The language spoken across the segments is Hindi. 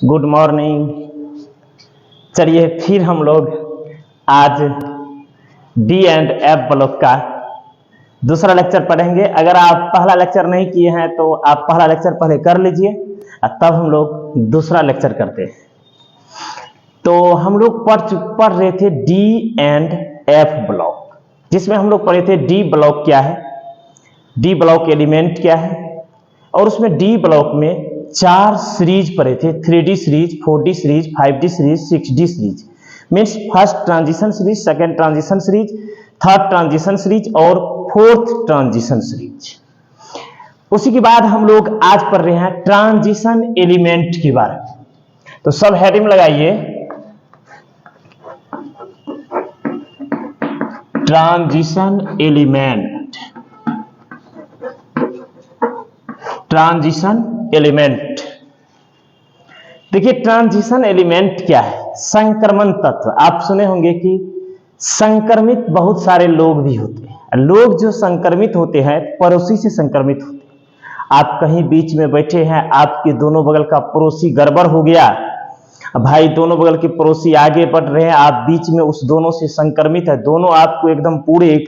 Good morning. चलिए फिर हम लोग आज डी एंड एफ ब्लॉक का दूसरा लेक्चर पढ़ेंगे। अगर आप पहला लेक्चर नहीं किए हैं तो आप पहला लेक्चर पहले कर लीजिए और तब हम लोग दूसरा लेक्चर करते हैं। तो हम लोग पढ़ रहे थे डी एंड एफ ब्लॉक, जिसमें हम लोग पढ़े थे डी ब्लॉक क्या है, डी ब्लॉक एलिमेंट क्या है, और उसमें डी ब्लॉक में 4 सीरीज पढ़े थे, 3D series, 4D series, 5D series, 6D series. Means first transition series, second transition series, third transition series और फोर्थ ट्रांजिशन सीरीज। उसी के बाद हम लोग आज पढ़ रहे हैं ट्रांजिशन एलिमेंट के बारे में। तो सब हेडिंग लगाइए, ट्रांजिशन एलिमेंट। ट्रांजिशन एलिमेंट, देखिए ट्रांजिशन एलिमेंट क्या है? संक्रमण तत्व। आप सुने होंगे कि संक्रमित बहुत सारे लोग भी होते हैं। लोग जो संक्रमित होते हैं पड़ोसी से संक्रमित होते हैं। आप कहीं बीच में बैठे हैं, आपके दोनों बगल का पड़ोसी गड़बड़ हो गया, भाई दोनों बगल के पड़ोसी आगे बढ़ रहे हैं, आप बीच में उस दोनों से संक्रमित है। दोनों आपको एकदम पूरे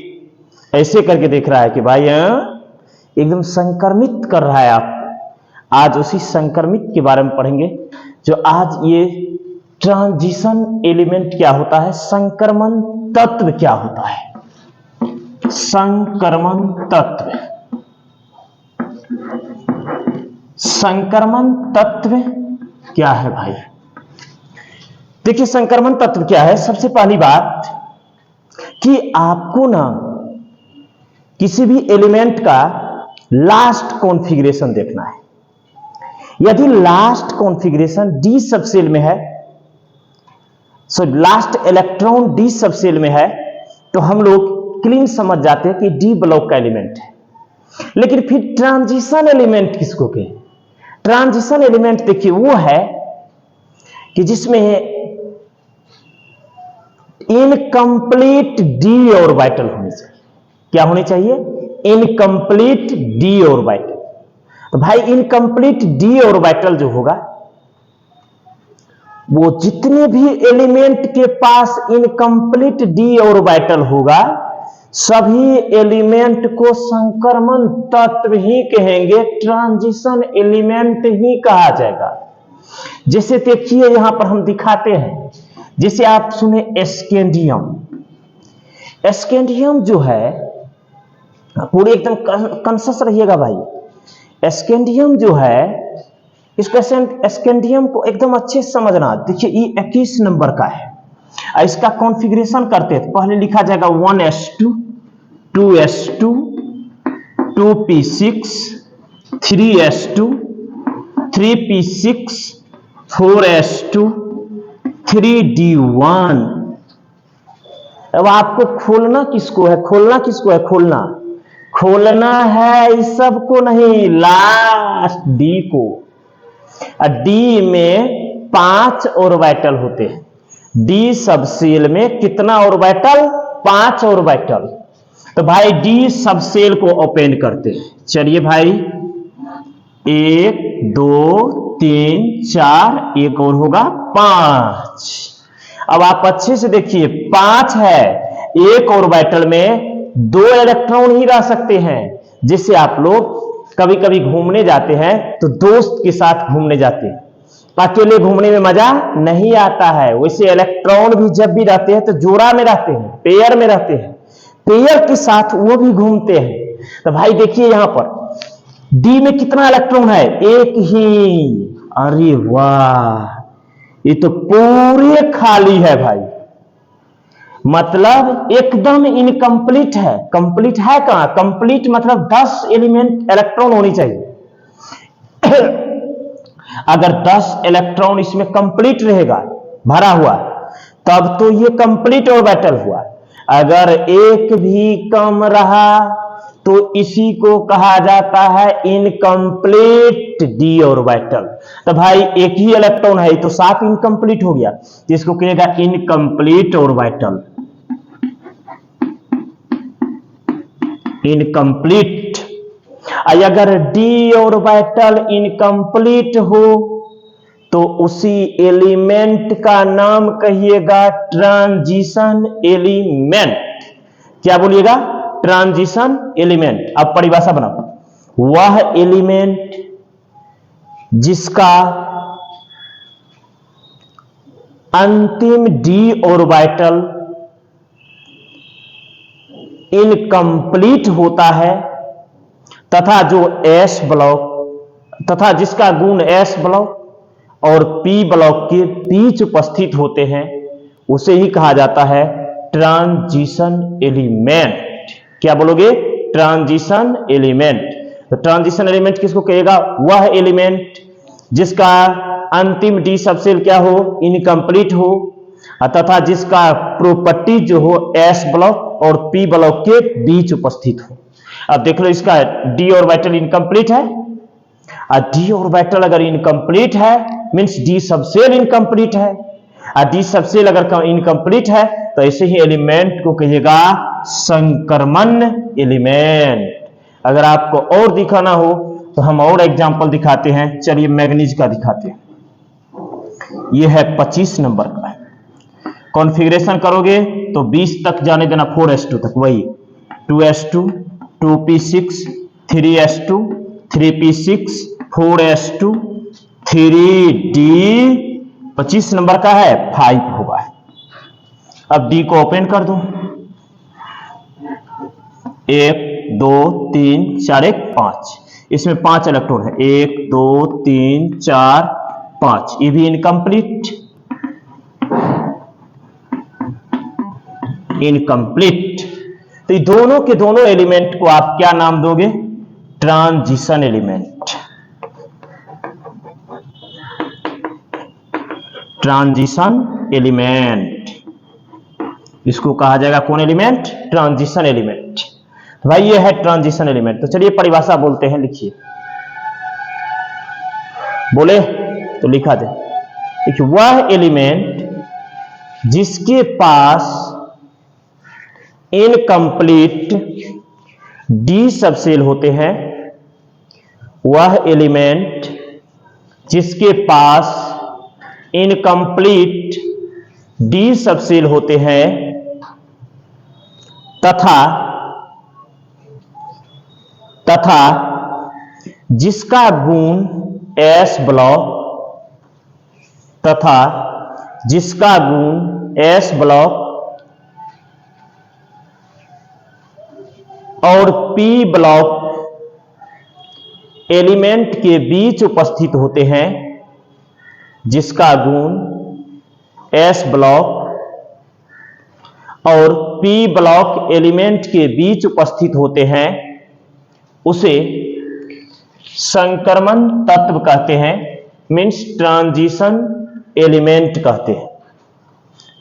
ऐसे करके देख रहा है कि भाई एकदम संक्रमित कर रहा है आप। आज उसी संक्रमित के बारे में पढ़ेंगे। जो आज ये ट्रांजिशन एलिमेंट क्या होता है, संक्रमण तत्व क्या होता है, संक्रमण तत्व। संक्रमण तत्व क्या है भाई? देखिए संक्रमण तत्व क्या है। सबसे पहली बात कि आपको ना किसी भी एलिमेंट का लास्ट कॉन्फ़िगरेशन देखना है। यदि लास्ट कॉन्फ़िगरेशन डी सबसेल में है, so last electron D subshell में है, तो हम लोग क्लीन समझ जाते हैं कि डी ब्लॉक का एलिमेंट है। लेकिन फिर ट्रांजिशन एलिमेंट किसको कहें? ट्रांजिशन एलिमेंट देखिए वो है कि जिसमें इनकम्प्लीट डी ऑर्बिटल होनी चाहिए। क्या होनी चाहिए? Incomplete D orbital. तो भाई इनकम्प्लीट डी ऑर्बिटल जो होगा, वो जितने भी एलिमेंट के पास इनकम्प्लीट डी ऑर्बिटल होगा, सभी एलिमेंट को संक्रमण तत्व ही कहेंगे, ट्रांजिशन एलिमेंट ही कहा जाएगा। जैसे देखिए यहां पर हम दिखाते हैं, जैसे आप सुने स्कैंडियम। स्कैंडियम जो है, पूरे एकदम कॉन्शियस रहिएगा भाई। स्कैंडियम जो है, इसका स्कैंडियम को एकदम अच्छे से समझना। देखिए ये 21 नंबर का है। इसका कॉन्फ़िगरेशन करते हैं, पहले लिखा जाएगा 1s2, 2s2, 2p6, 3s2, 3p6, 4s2, 3d1। अब आपको खोलना किसको है? खोलना किसको है? खोलना है इस सब को नहीं, लास्ट डी को। डी में 5 ऑर्बिटल होते हैं। डी सबसेल में कितना ऑर्बिटल? 5 ऑर्बिटल। तो भाई डी सबसेल को ओपन करते हैं। चलिए भाई 1 2 3 4, एक और होगा 5। अब आप अच्छे से देखिए 5 है, एक ऑर्बिटल में 2 इलेक्ट्रॉन ही रह सकते हैं। जैसे आप लोग कभी कभी घूमने जाते हैं तो दोस्त के साथ घूमने जाते हैं, अकेले घूमने में मजा नहीं आता है। वैसे इलेक्ट्रॉन भी जब भी रहते हैं तो जोड़ा में रहते हैं, पेयर में रहते हैं, पेयर के साथ वो भी घूमते हैं। तो भाई देखिए यहां पर डी में कितना इलेक्ट्रॉन है? एक ही। अरे वाह, ये तो पूरे खाली है भाई, मतलब एकदम इनकम्प्लीट है। कंप्लीट है कहां? कंप्लीट मतलब 10 एलिमेंट इलेक्ट्रॉन होनी चाहिए। अगर 10 इलेक्ट्रॉन इसमें कंप्लीट रहेगा, भरा हुआ, तब तो ये कंप्लीट ऑर्बिटल हुआ। अगर एक भी कम रहा तो इसी को कहा जाता है इनकम्प्लीट डी ऑर्बिटल। तो भाई एक ही इलेक्ट्रॉन है तो साफ इनकम्प्लीट हो गया, जिसको कहेगा इनकम्प्लीट ऑर्बिटल। इनकम्प्लीट। अगर डी ऑर्बिटल इनकम्प्लीट हो तो उसी एलिमेंट का नाम कहिएगा ट्रांजिशन एलिमेंट। क्या बोलिएगा? Transition element. अब परिभाषा बनाओ, वह एलिमेंट जिसका अंतिम डी ऑर्बिटल इनकम्प्लीट होता है तथा जो s ब्लॉक तथा जिसका गुण s ब्लॉक और p ब्लॉक के बीच उपस्थित होते हैं, उसे ही कहा जाता है ट्रांजिशन एलिमेंट। क्या बोलोगे? Transition element. तो ट्रांजिशन एलिमेंट किसको कहेगा? वह एलिमेंट जिसका अंतिम डी सबसेल क्या हो? इनकम्प्लीट हो, तथा जिसका प्रॉपर्टी जो हो s ब्लॉक और p ब्लॉक के बीच उपस्थित हो। अब देख लो, इसका d ऑर्बिटल इनकम्प्लीट है, और d ऑर्बिटल अगर इनकम्प्लीट है मींस d सबसेल इनकम्प्लीट है, और d सबसेल अगर इनकम्प्लीट है तो ऐसे ही एलिमेंट को कहिएगा संक्रमण एलिमेंट। अगर आपको और दिखाना हो तो हम और एग्जांपल दिखाते हैं। चलिए मैग्नीज का दिखाते हैं। यह है 25 नंबर का। कॉन्फ़िगरेशन करोगे तो 20 तक जाने देना, 4s2 तक, वही 2s2 2p6 3s2 3p6 4s2 3d 25 number का है 5 होगा। अब d को ओपन कर दो, 1 2 3 4 1 5, इसमें 5 इलेक्ट्रॉन है, 1 2 3 4 5, ये भी इनकम्प्लीट। तो ये दोनों के दोनों एलिमेंट को आप क्या नाम दोगे? Transition element. ट्रांजिशन एलिमेंट, इसको कहा जाएगा कौन एलिमेंट? Transition element. तो भाई ये है ट्रांजिशन एलिमेंट। तो चलिए परिभाषा बोलते हैं, लिखिए। बोले तो लिखा दे। देखिए, वह एलिमेंट जिसके पास इनकम्प्लीट डी सबसेल होते हैं, वह एलिमेंट जिसके पास इनकम्प्लीट डी सबसेल होते हैं तथा जिसका गुण s ब्लॉक और p ब्लॉक एलिमेंट के बीच उपस्थित होते हैं, जिसका गुण s ब्लॉक और p ब्लॉक एलिमेंट के बीच उपस्थित होते हैं, उसे संक्रमण तत्व कहते हैं, मीन्स ट्रांजिशन एलिमेंट कहते हैं।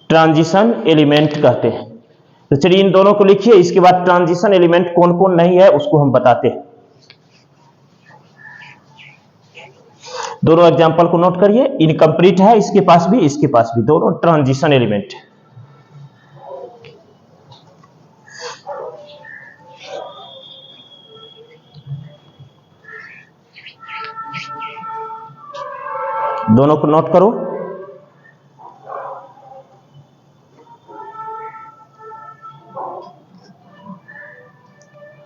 ट्रांजिशन एलिमेंट कहते हैं। तो चलिए इन दोनों को लिखिए, इसके बाद ट्रांजिशन एलिमेंट कौन कौन नहीं है उसको हम बताते हैं। दोनों एग्जांपल को नोट करिए। इनकम्प्लीट है इसके पास भी, इसके पास भी, दोनों ट्रांजिशन एलिमेंट है। दोनों को नोट करो।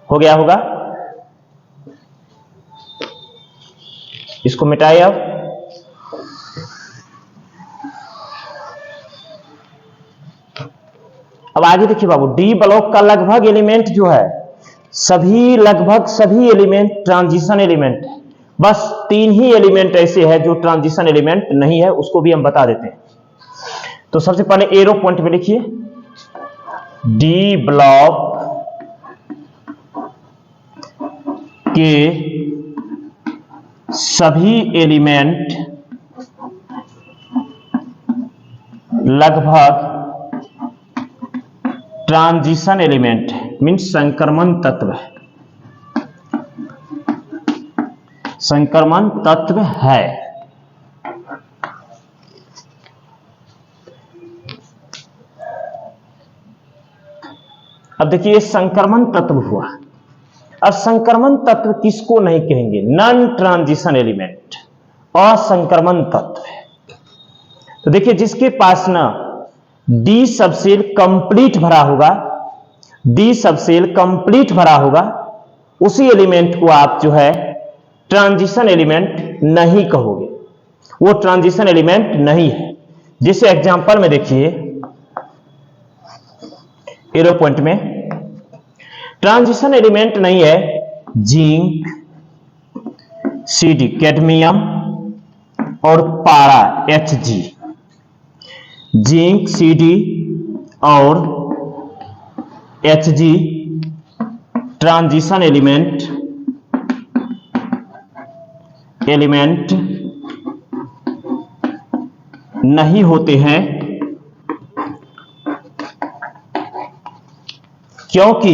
हो गया होगा, इसको मिटाए। अब आगे देखिए बाबू, डी ब्लॉक का लगभग एलिमेंट जो है, लगभग सभी एलिमेंट ट्रांजिशन एलिमेंट है। बस 3 ही एलिमेंट ऐसे हैं जो ट्रांजिशन एलिमेंट नहीं है, उसको भी हम बता देते हैं। तो सबसे पहले एरो पॉइंट में लिखिए, डी ब्लॉक के सभी एलिमेंट लगभग ट्रांजिशन एलिमेंट है, मीन्स संक्रमण तत्व है। संक्रमण तत्व है। अब देखिए, संक्रमण तत्व हुआ। अब संक्रमण तत्व किसको नहीं कहेंगे? नॉन ट्रांजिशन एलिमेंट, असंक्रमण तत्व है। तो देखिए जिसके पास ना डी सबसेल कंप्लीट भरा होगा, डी सबसेल कंप्लीट भरा होगा, उसी एलिमेंट को आप जो है ट्रांजिशन एलिमेंट नहीं कहोगे, वो ट्रांजिशन एलिमेंट नहीं है। जैसे एग्जांपल में देखिए एरो पॉइंट में ट्रांजिशन एलिमेंट नहीं है जिंक, सीडी कैडमियम और पारा Hg। जिंक, सीडी और Hg ट्रांजिशन एलिमेंट नहीं होते हैं, क्योंकि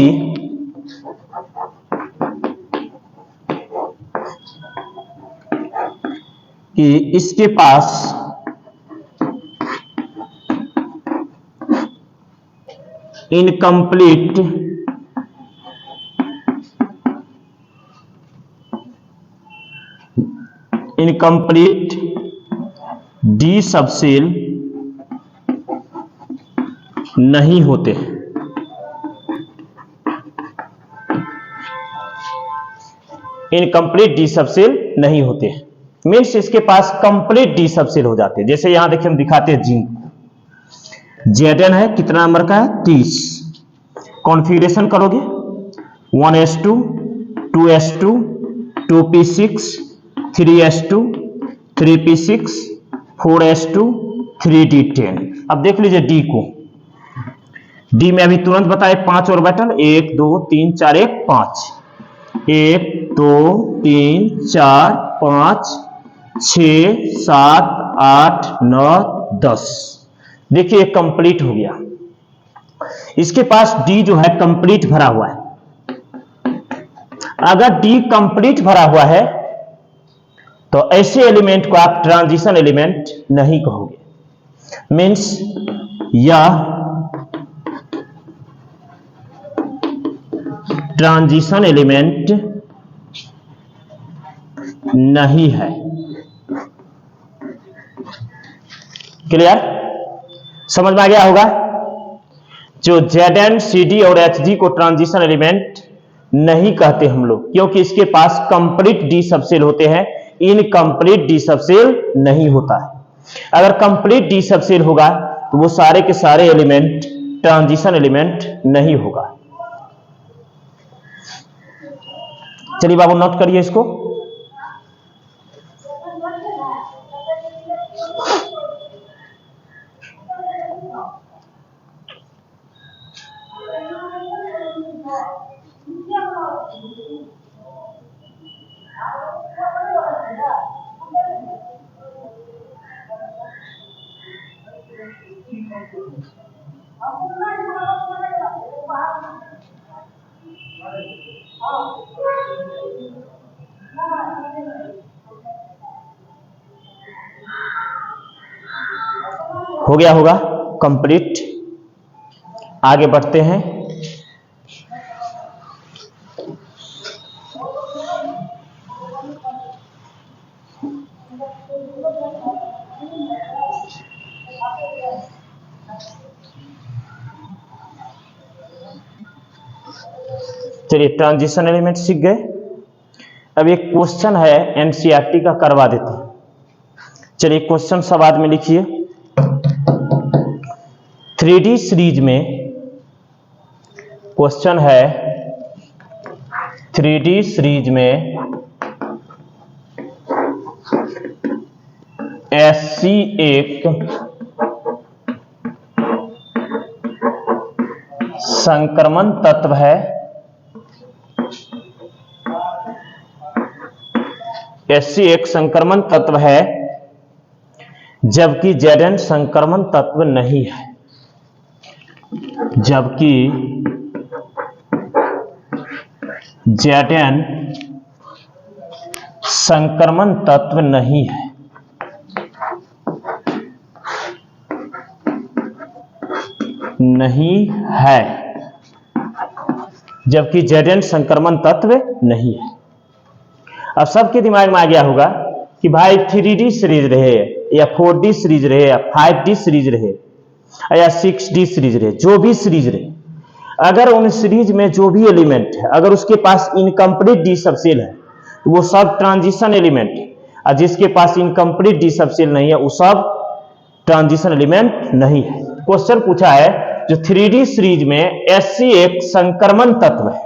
इसके पास इनकम्प्लीट डी सबसेल नहीं होते। इनकम्प्लीट डी सबसेल नहीं होते मीन्स इसके पास कंप्लीट डी सबसेल हो जाते हैं। जैसे यहां देखिए हम दिखाते हैं जिंक, Zn है कितना नंबर का है 30। कॉन्फ़िगरेशन करोगे 1s2 2s2 2p6 3s2 3p6 4s2 3d10। अब देख लीजिए डी को, डी में अभी तुरंत बताए 5 और बैटल 1 2 3 4 1 5, 1 2 3 4 5 6 7 8 9 10। देखिए कंप्लीट हो गया। इसके पास डी जो है कंप्लीट भरा हुआ है। अगर डी कंप्लीट भरा हुआ है तो ऐसे एलिमेंट को आप ट्रांजिशन एलिमेंट नहीं कहोगे, मीन्स यह ट्रांजिशन एलिमेंट नहीं है। क्लियर, समझ में आ गया होगा। जो Zn, Cd और Hg को ट्रांजिशन एलिमेंट नहीं कहते हम लोग, क्योंकि इसके पास कंप्लीट डी सबसेल होते हैं, इनकम्प्लीट डी सबसेल नहीं होता है। अगर कंप्लीट डी सबसेल होगा तो वो सारे के सारे एलिमेंट ट्रांजिशन एलिमेंट नहीं होगा। चलिए बाबू नोट करिए इसको। हो गया होगा कंप्लीट। आगे बढ़ते हैं। चलिए ट्रांजिशन एलिमेंट सीख गए। अब एक क्वेश्चन है एनसीईआरटी का, करवा देते हैं। चलिए क्वेश्चन सब बाद में लिखिए। 3D सीरीज में क्वेश्चन है, 3D सीरीज में SC एक संक्रमण तत्व है, SC एक संक्रमण तत्व है, जबकि Zn संक्रमण तत्व नहीं है। जबकि Zn संक्रमण तत्व नहीं है। नहीं है, जबकि Zn संक्रमण तत्व नहीं है। अब सबके दिमाग में आ गया होगा कि भाई 3D सीरीज रहे, या 4D सीरीज रहे या 5D सीरीज रहे या 6D सीरीज रहे, जो भी सीरीज रहे, अगर उन सीरीज में जो भी एलिमेंट है अगर उसके पास इनकम्प्लीट डी सबसेल है तो वो सब ट्रांजिशन एलिमेंट है, और जिसके पास इनकम्प्लीट डी सबसेल नहीं है वो सब ट्रांजिशन एलिमेंट नहीं है। क्वेश्चन पूछा है जो 3D सीरीज में Sc एक संक्रमण तत्व है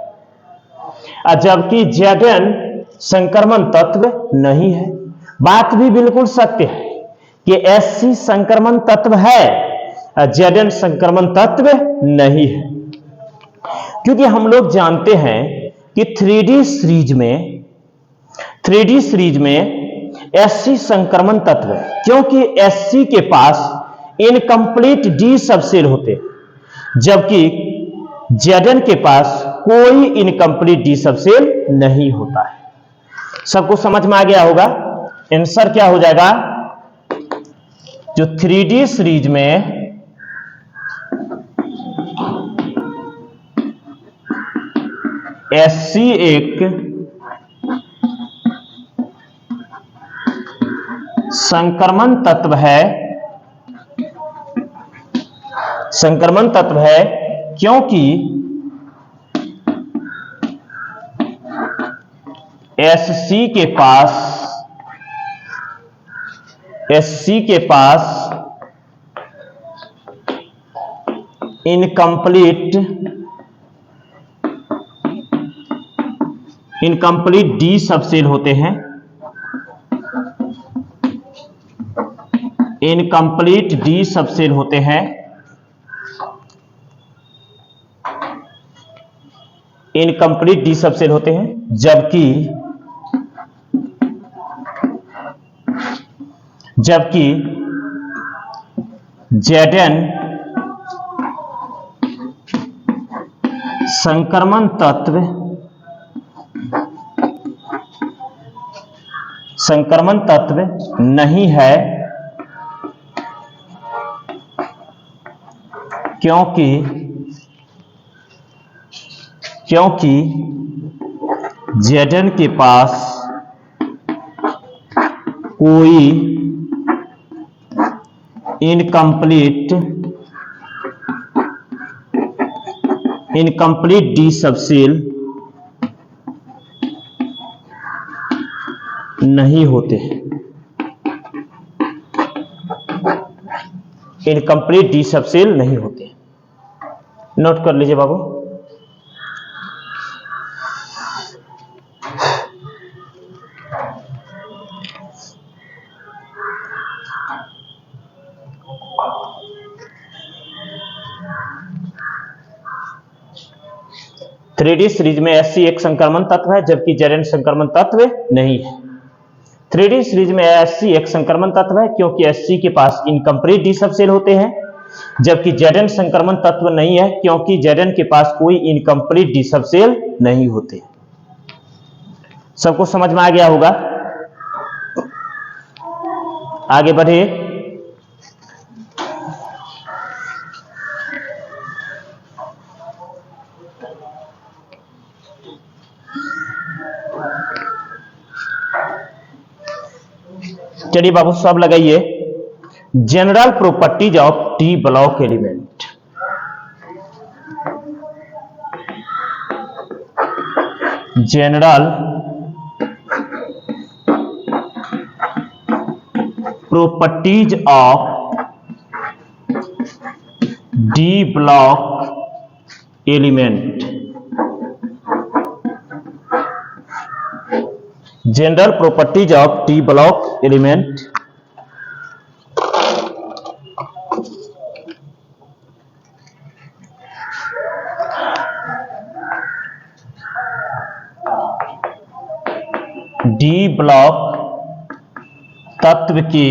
जबकि Zn संक्रमण तत्व नहीं है। बात भी बिल्कुल सत्य है कि Sc संक्रमण तत्व है, Zn संक्रमण तत्व नहीं है, क्योंकि हम लोग जानते हैं कि 3D सीरीज में Sc संक्रमण तत्व है, क्योंकि Sc के पास इनकम्प्लीट डी सबसेल होते जबकि Zn के पास कोई इनकम्प्लीट डी सबसेल नहीं होता है। सबको समझ में आ गया होगा। आंसर क्या हो जाएगा, जो 3D सीरीज में Sc एक संक्रमण तत्व है, क्योंकि Sc के पास इनकम्प्लीट डी सबसेल होते हैं, इनकम्प्लीट डी सबसेल होते हैं, इनकम्प्लीट डी सबसेल होते हैं, जबकि Zn संक्रमण तत्व नहीं है, क्योंकि Zn के पास कोई इनकम्प्लीट डी सबसेल नहीं होते, इनकम्प्लीट डी सबसेल नहीं होते। नोट कर लीजिए बाबू। थ्री डी सीरीज में Sc एक संक्रमण तत्व है जबकि Zn संक्रमण तत्व नहीं है। 3D सीरीज में Sc एक संक्रमण तत्व है क्योंकि Sc के पास इनकम्प्लीट डी सबसेल होते हैं, जबकि Zn संक्रमण तत्व नहीं है क्योंकि Zn के पास कोई इनकम्प्लीट डी सबसेल नहीं होते। सबको समझ में आ गया होगा। आगे बढ़े। चलिए बाबू सब लगाइए। General properties of D block element. General properties of D block element. General properties of D block element. D block तत्व के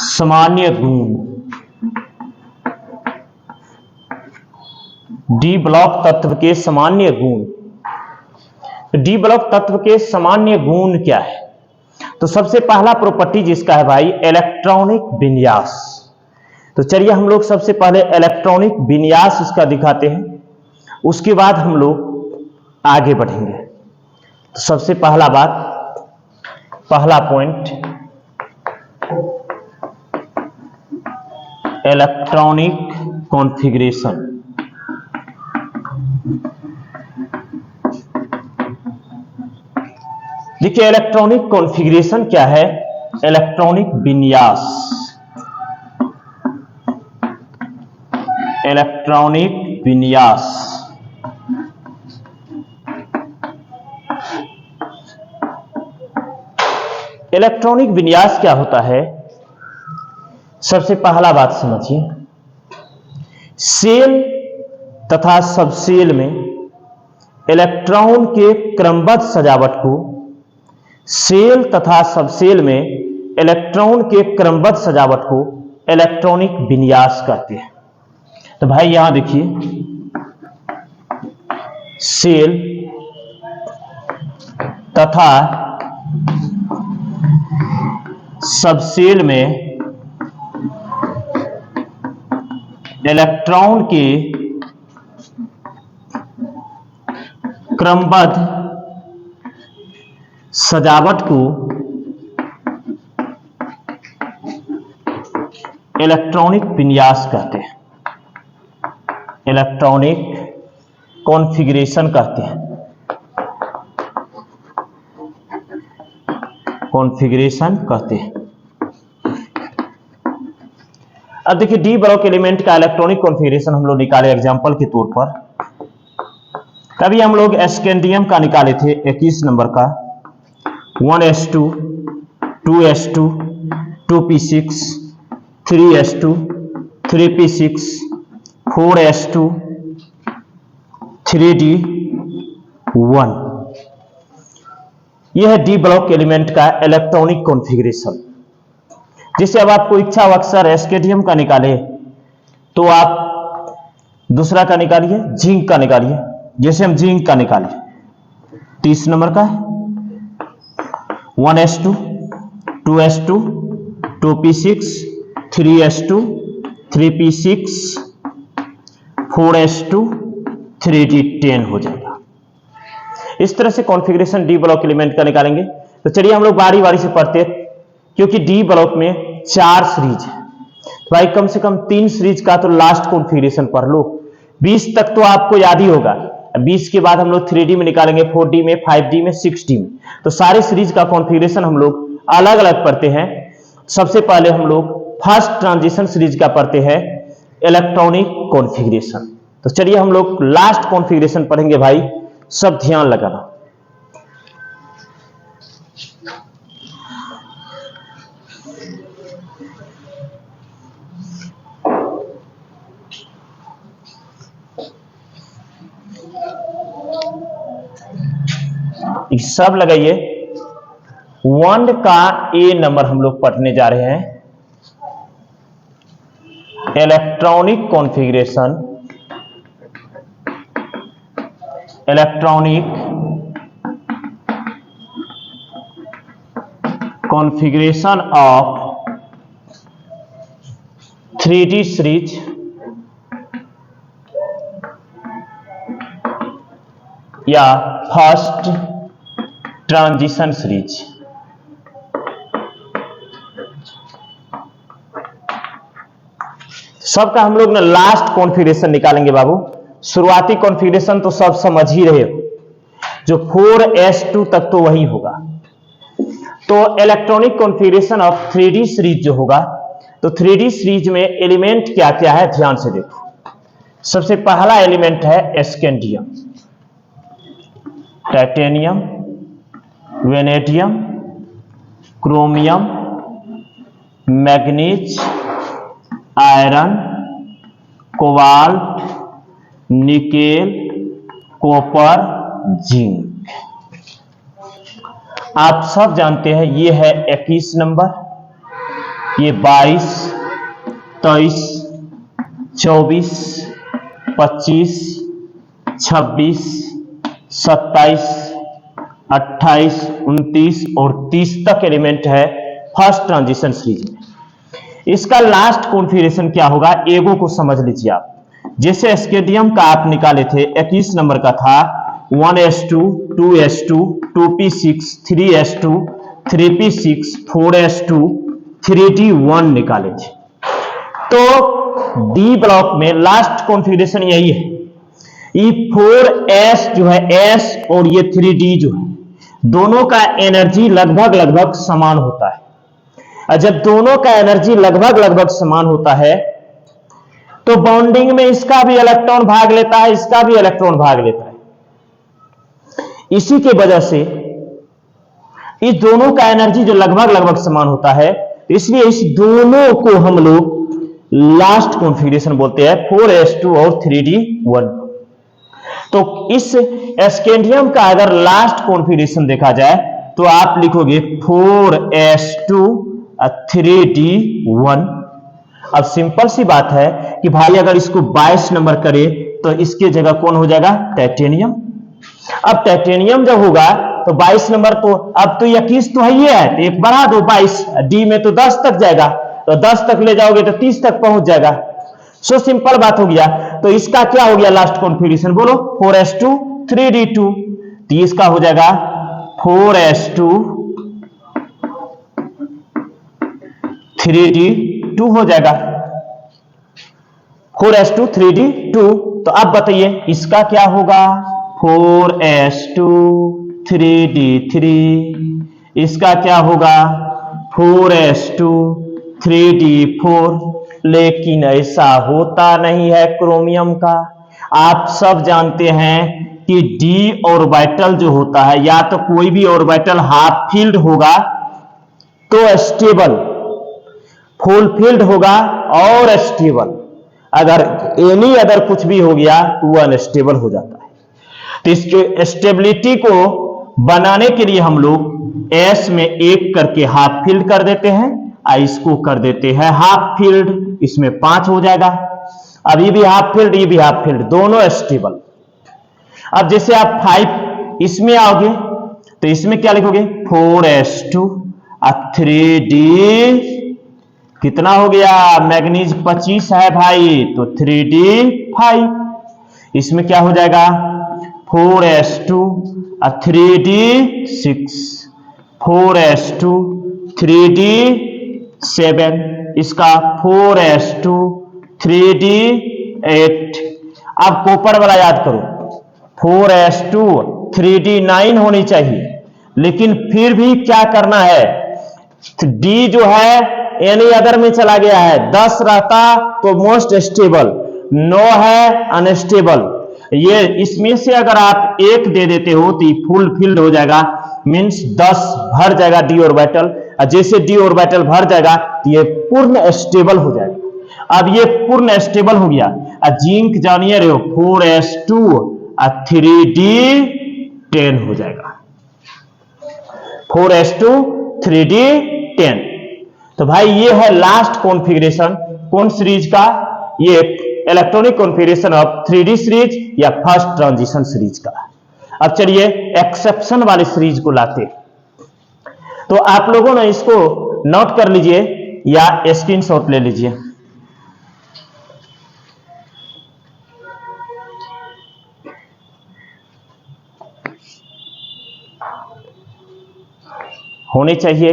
सामान्य गुण। डी ब्लॉक तत्व के सामान्य गुण। डी ब्लॉक तत्व के सामान्य गुण क्या है? तो सबसे पहला प्रॉपर्टी जिसका है भाई इलेक्ट्रॉनिक विन्यास। तो चलिए हम लोग सबसे पहले इलेक्ट्रॉनिक विन्यास इसका दिखाते हैं, उसके बाद हम लोग आगे बढ़ेंगे। तो सबसे पहला पहला पॉइंट, इलेक्ट्रॉनिक कॉन्फ़िगरेशन। देखिए इलेक्ट्रॉनिक कॉन्फ़िगरेशन क्या है? इलेक्ट्रॉनिक विन्यास, इलेक्ट्रॉनिक विन्यास। इलेक्ट्रॉनिक विन्यास क्या होता है? सबसे पहला बात समझिए, सेल तथा सबसेल में इलेक्ट्रॉन के क्रमबद्ध सजावट को, सेल तथा सबसेल में इलेक्ट्रॉन के क्रमबद्ध सजावट को इलेक्ट्रॉनिक विन्यास कहते हैं। तो भाई यहां देखिए, सेल तथा सबसेल में इलेक्ट्रॉन के क्रमबद्ध सजावट को इलेक्ट्रॉनिक विन्यास कहते हैं, इलेक्ट्रॉनिक कॉन्फ़िगरेशन कहते हैं, कॉन्फ़िगरेशन कहते हैं। अब देखिए डी ब्लॉक एलिमेंट का इलेक्ट्रॉनिक कॉन्फ़िगरेशन हम लोग निकाले एग्जांपल के तौर पर। कभी हम लोग स्कैंडियम का निकाले थे 21 नंबर का, 1s2, 2s2, 2p6, 3s2, 3p6, 4s2, 3d1। यह है डी ब्लॉक एलिमेंट का इलेक्ट्रॉनिक कॉन्फ़िगरेशन। जिसे अब आपको इच्छा हो अक्सर स्कैंडियम का निकाले तो आप दूसरा का निकालिए, जिंक का निकालिए। जैसे हम जिंक का निकाले 30 नंबर का है, 1s2, 2s2, 2p6, 3s2, 3p6, 4s2, 3d10 हो जाएगा। इस तरह से कॉन्फ़िगरेशन डी ब्लॉक एलिमेंट का निकालेंगे। तो चलिए हम लोग बारी बारी से पढ़ते हैं, क्योंकि डी ब्लॉक में 4 सीरीज है, तो भाई कम से कम 3 सीरीज का तो लास्ट कॉन्फ़िगरेशन पढ़ लो। 20 तक तो आपको याद ही होगा, 20 के बाद हम लोग 3D में निकालेंगे, 4D में, 5D में, 6D में। तो सारे सीरीज का कॉन्फ़िगरेशन हम लोग अलग अलग पढ़ते हैं। सबसे पहले हम लोग फर्स्ट ट्रांजिशन सीरीज का पढ़ते हैं, इलेक्ट्रॉनिक कॉन्फ़िगरेशन। तो चलिए हम लोग लास्ट कॉन्फ़िगरेशन पढ़ेंगे भाई, सब ध्यान लगाना। सब लगाइए। 1 का ए नंबर हम लोग पढ़ने जा रहे हैं, electronic configuration, electronic configuration of 3D series या फर्स्ट ट्रांजिशन सीरीज। सबका हम लोग ना लास्ट कॉन्फ़िगरेशन निकालेंगे बाबू। शुरुआती कॉन्फ़िगरेशन तो सब समझ ही रहे हो, जो 4s2 तक तो वही होगा। तो electronic configuration of 3D series जो होगा, तो 3D सीरीज में एलिमेंट क्या क्या है ध्यान से देखो। सबसे पहला एलिमेंट है scandium, titanium, vanadium, chromium, manganese, iron, cobalt, nickel, copper, zinc. आप सब जानते हैं ये है 21 नंबर, ये 22, 23, 24, 25, 26, 27, 28, 29 और 30 तक एलिमेंट है फर्स्ट ट्रांजिशन सीरीज में। इसका लास्ट कॉन्फ़िगरेशन क्या होगा, एगो को समझ लीजिए आप। जैसे स्कैंडियम का आप निकाले थे 21 नंबर का था 1s2, 2s2, 2p6, 3s2, 3p6 4s2 3d1 निकालेंगे। तो डी ब्लॉक में लास्ट कॉन्फ़िगरेशन यही है। ये 4s जो है s और ये 3d जो है दोनों का एनर्जी लगभग लगभग समान होता है। और जब दोनों का एनर्जी लगभग लगभग समान होता है तो बॉन्डिंग में इसका भी इलेक्ट्रॉन भाग लेता है, इसका भी इलेक्ट्रॉन भाग लेता है। इसी के वजह से इस दोनों का एनर्जी जो लगभग लगभग समान होता है, इसलिए इस दोनों को हम लोग लास्ट कॉन्फ़िगरेशन बोलते हैं, 4s2 और 3d1। तो इस स्कैंडियम का अगर लास्ट कॉन्फ़िगरेशन देखा जाए तो आप लिखोगे 4s2 3d1। अब सिंपल सी बात है कि भाई अगर इसको 22 नंबर करे तो इसके जगह कौन हो जाएगा? टाइटेनियम। अब टाइटेनियम जब होगा तो 22 नंबर, तो अब तो 21 तो है, तो एक बढ़ा दो 22, डी में तो 10 तक जाएगा, तो 10 तक ले जाओगे तो 30 तक पहुंच जाएगा। सो सिंपल बात हो गया। तो इसका क्या हो गया लास्ट कॉन्फ़िगरेशन? बोलो 4s2 3d2। तो इसका हो जाएगा 4s2 3d2 हो जाएगा, 4s2 3d2। तो अब बताइए इसका क्या होगा? 4s2 3d3। इसका क्या होगा? 4s2 3d4। लेकिन ऐसा होता नहीं है क्रोमियम का। आप सब जानते हैं कि डी ऑर्बिटल जो होता है, या तो कोई भी ऑर्बिटल हाफ फील्ड होगा तो स्टेबल, फुल फील्ड होगा और स्टेबल। अगर एनी अदर कुछ भी हो गया तो वह अनस्टेबल हो जाता है। तो इसके स्टेबिलिटी को बनाने के लिए हम लोग एस में एक करके हाफ फील्ड कर देते हैं, और इसको कर देते हैं हाफ फील्ड, इसमें 5 हो जाएगा। अब ये भी हाफ फील्ड, ये भी हाफ फील्ड, दोनों स्टेबल। अब जैसे आप 5 इसमें आओगे तो इसमें क्या लिखोगे? 4s2 3d कितना हो गया? मैग्नीज 25 है भाई, तो 3d5। इसमें क्या हो जाएगा? 4s2 3d6, 4s2 3d7, इसका 4s2 3d8। अब कॉपर वाला याद करो, 4s2 3d9 होनी चाहिए, लेकिन फिर भी क्या करना है? डी जो है एनी अदर में चला गया है, 10 रहता तो मोस्ट स्टेबल, 9 है अनस्टेबल। ये इसमें से अगर आप एक दे देते हो तो फुल फील्ड हो जाएगा, मींस 10 भर जाएगा डी ऑर्बिटल। जैसे डी ऑर्बिटल भर जाएगा तो ये पूर्ण स्टेबल हो जाएगा। अब ये पूर्ण स्टेबल हो गया। जिंक जानिए रहे हो, 4s2 3d10 हो जाएगा, 4s2 3d10। तो भाई ये है लास्ट कॉन्फ़िगरेशन कौन सीरीज का? ये electronic configuration of 3d series या फर्स्ट ट्रांजिशन सीरीज का। अब चलिए एक्सेप्शन वाली सीरीज को लाते। तो आप लोगों ने इसको नोट कर लीजिए या स्क्रीनशॉट ले लीजिए। होनी चाहिए।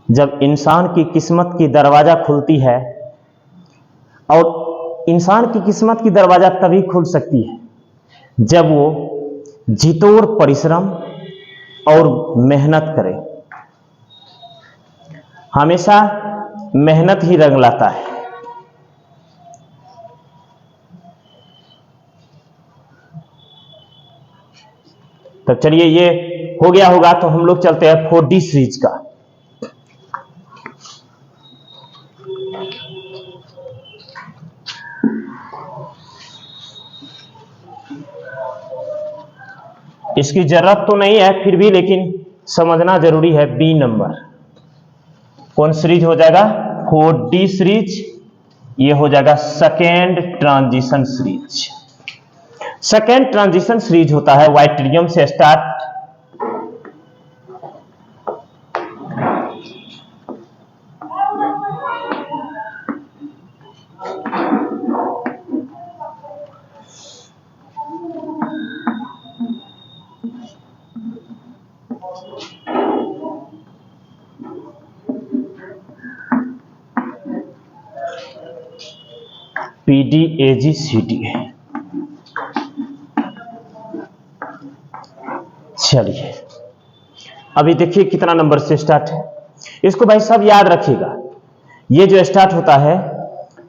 जब इंसान की किस्मत की दरवाजा खुलती है, और इंसान की किस्मत की दरवाजा तभी खुल सकती है जब वो जितोड़ परिश्रम और मेहनत करे। हमेशा मेहनत ही रंग लाता है। तो चलिए ये हो गया होगा, तो हम लोग चलते हैं 4D सीरीज का। इसकी जरूरत तो नहीं है फिर भी, लेकिन समझना जरूरी है। बी नंबर कौन सीरीज हो जाएगा? 4D series. ये हो जाएगा second transition series. Second transition series होता है वाइट्रियम से स्टार्ट, PDAGCD। चलिए अभी देखिए कितना नंबर से स्टार्ट है। इसको भाई सब याद रखिएगा। ये जो स्टार्ट होता है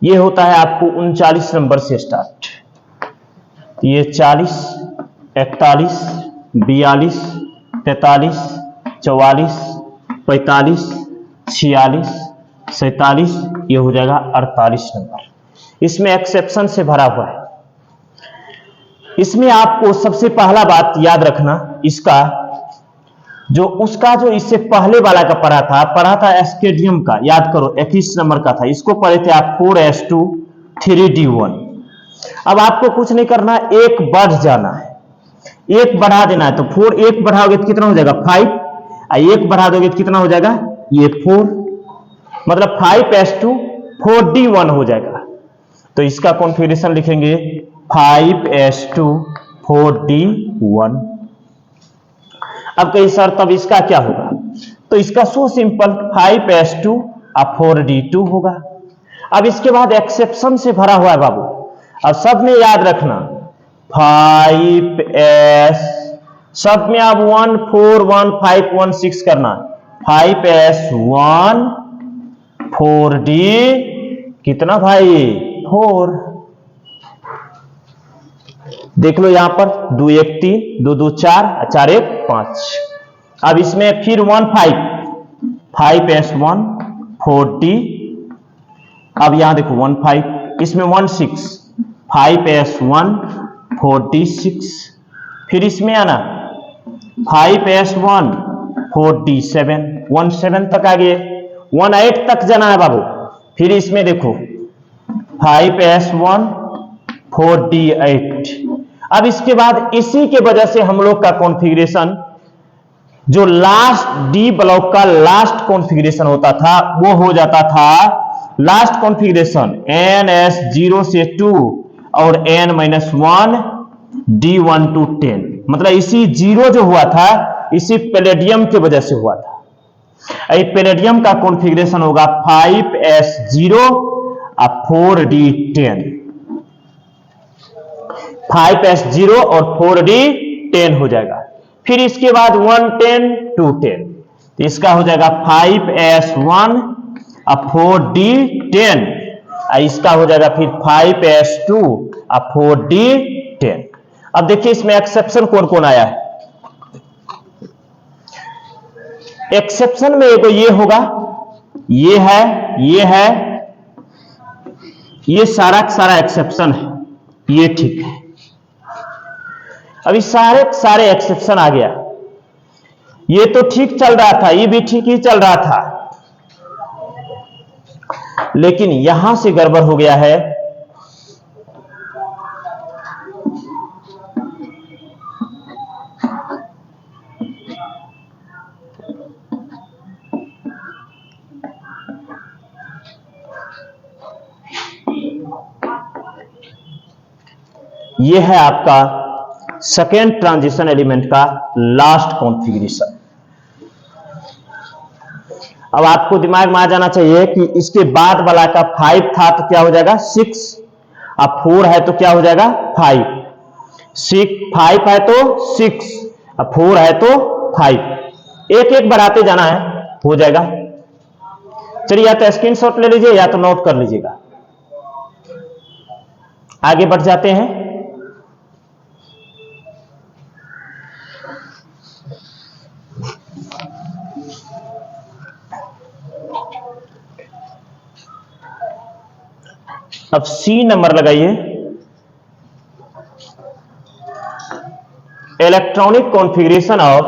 ये होता है आपको 39 नंबर से स्टार्ट। ये 40, 41, 42, 43, 44, 45, 46, 47, ये हो जाएगा 48 नंबर। इसमें एक्सेप्शन से भरा हुआ है। इसमें आपको सबसे पहला बात याद रखना, इसका जो उसका जो इससे पहले वाला का पढ़ा था स्केडियम का, याद करो 21 नंबर का था। इसको पढ़े थे आप 4s2 3d1। अब आपको कुछ नहीं करना, एक बढ़ जाना है, एक बढ़ा देना है। तो 4 एक बढ़ाओगे तो कितना हो जाएगा 5, और एक बढ़ा दोगे तो कितना हो जाएगा ये 4, मतलब 5s2 4d1 हो जाएगा। तो इसका कॉन्फ़िगरेशन लिखेंगे 5s2 4d1। अब कहीं सर तब इसका क्या होगा, तो इसका सो सिंपल 5s2 और 4d2 होगा। अब इसके बाद एक्सेप्शन से भरा हुआ है बाबू। अब सब में याद रखना 5s, सब में आप 1 4 1 5 1 6 करना, 5s1 4d कितना भाई 4। देख लो यहां पर 2 1 3 2 2 4 4 1 5। अब इसमें फिर 1 5s1 4d। अब यहां देखो 1 5, इसमें 1 6 5s1 4d6। फिर इसमें आना 5s1 4d7, 1 7 तक आ गए, 1 8 तक जाना है बाबू। फिर इसमें देखो 5s1 4d8। अब इसके बाद इसी के वजह से हम लोग का कॉन्फ़िगरेशन जो लास्ट डी ब्लॉक का लास्ट कॉन्फ़िगरेशन होता था वो हो जाता था लास्ट कॉन्फ़िगरेशन ns0 से 2 और n-1 d1 to 10। मतलब इसी 0 जो हुआ था इसी पैलेडियम के वजह से हुआ था। पैलेडियम का कॉन्फ़िगरेशन होगा 5s0 और 4d10, 5s0 और 4d10 हो जाएगा। फिर इसके बाद 1 10 2 10, तो इसका हो जाएगा 5s1 और 4d10, और इसका हो जाएगा फिर 5s2 और 4d10। अब देखिए इसमें एक्सेप्शन कौन कौन आया है। एक्सेप्शन में एगो ये होगा, ये है, ये है, ये सारा का सारा एक्सेप्शन है, ये ठीक है। अभी सारे एक्सेप्शन आ गया। ये तो ठीक चल रहा था, ये भी ठीक ही चल रहा था, लेकिन यहां से गड़बड़ हो गया है। ये है आपका सेकेंड ट्रांजिशन एलिमेंट का लास्ट कॉन्फ़िगरेशन। अब आपको दिमाग में आ जाना चाहिए कि इसके बाद वाला का 5 था तो क्या हो जाएगा 6, अब 4 है तो क्या हो जाएगा 5, 5 है तो 6, अब 4 है तो 5, एक एक बढ़ाते जाना है, हो जाएगा। चलिए या तो स्क्रीनशॉट ले लीजिए या तो नोट कर लीजिएगा। आगे बढ़ जाते हैं। अब सी नंबर लगाइए, electronic configuration of